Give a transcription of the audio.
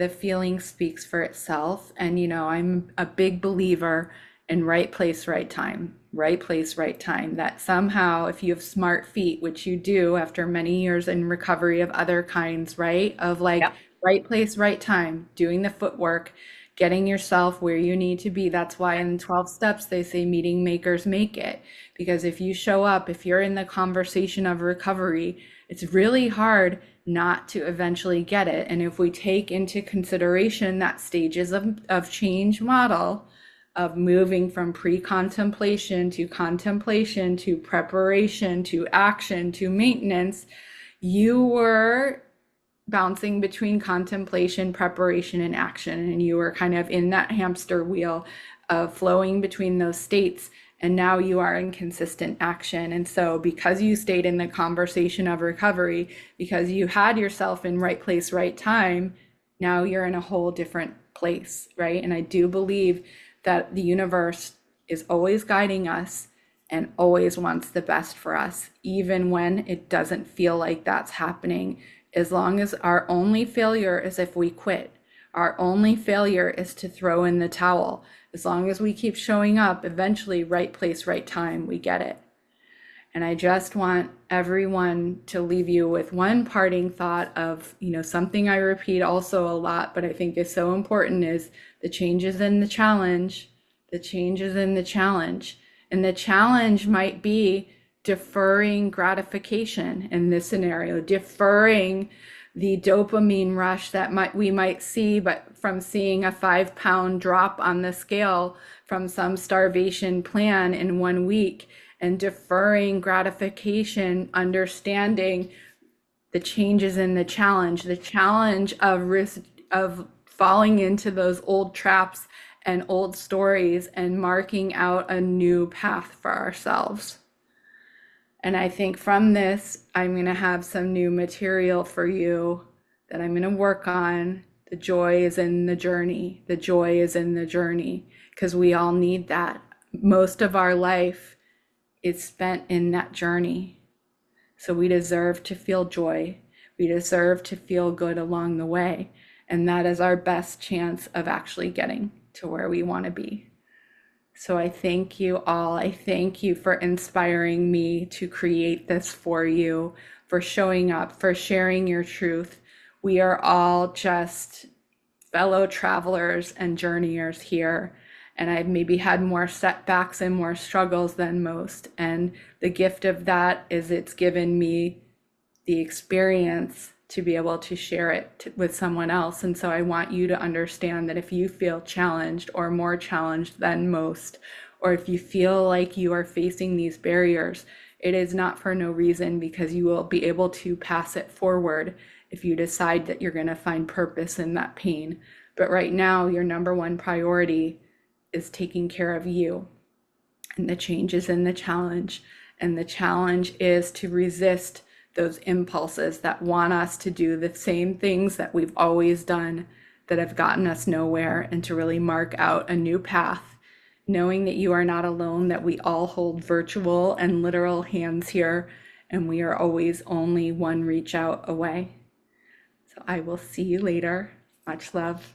the feeling speaks for itself. And, I'm a big believer in right place, right time, right place, right time. That somehow, if you have smart feet, which you do after many years in recovery of other kinds, right? Of like Yep. right place, right time, doing the footwork, getting yourself where you need to be. That's why in 12 steps they say meeting makers make it. Because if you show up, if you're in the conversation of recovery, it's really hard not to eventually get it. And if we take into consideration that stages of change model of moving from pre-contemplation to preparation to action to maintenance, you were bouncing between contemplation, preparation, and action. And you were kind of in that hamster wheel of flowing between those states. And now you are in consistent action. And so, because you stayed in the conversation of recovery, because you had yourself in right place, right time, now you're in a whole different place, right? And I do believe that the universe is always guiding us and always wants the best for us, even when it doesn't feel like that's happening. As long as our only failure is if we quit, our only failure is to throw in the towel. As long as we keep showing up, eventually, right place, right time, we get it. And I just want everyone to leave you with one parting thought of, something I repeat also a lot, but I think is so important is the changes in the challenge, the changes in the challenge. And the challenge might be deferring gratification in this scenario, deferring the dopamine rush that we might see, but from seeing a 5-pound drop on the scale from some starvation plan in 1 week, and deferring gratification, understanding the changes in the challenge of risk of falling into those old traps and old stories and marking out a new path for ourselves. And I think from this, I'm going to have some new material for you that I'm going to work on. The joy is in the journey. The joy is in the journey because we all need that. Most of our life is spent in that journey. So we deserve to feel joy. We deserve to feel good along the way. And that is our best chance of actually getting to where we want to be. So I thank you all. I thank you for inspiring me to create this for you, for showing up, for sharing your truth. We are all just fellow travelers and journeyers here. And I've maybe had more setbacks and more struggles than most. And the gift of that is it's given me the experience to be able to share it with someone else. And so I want you to understand that if you feel challenged or more challenged than most, or if you feel like you are facing these barriers, it is not for no reason, because you will be able to pass it forward if you decide that you're going to find purpose in that pain. But right now, your number one priority is taking care of you and the changes in the challenge. And the challenge is to resist those impulses that want us to do the same things that we've always done that have gotten us nowhere, and to really mark out a new path, knowing that you are not alone, that we all hold virtual and literal hands here, and we are always only one reach out away. So I will see you later. Much love.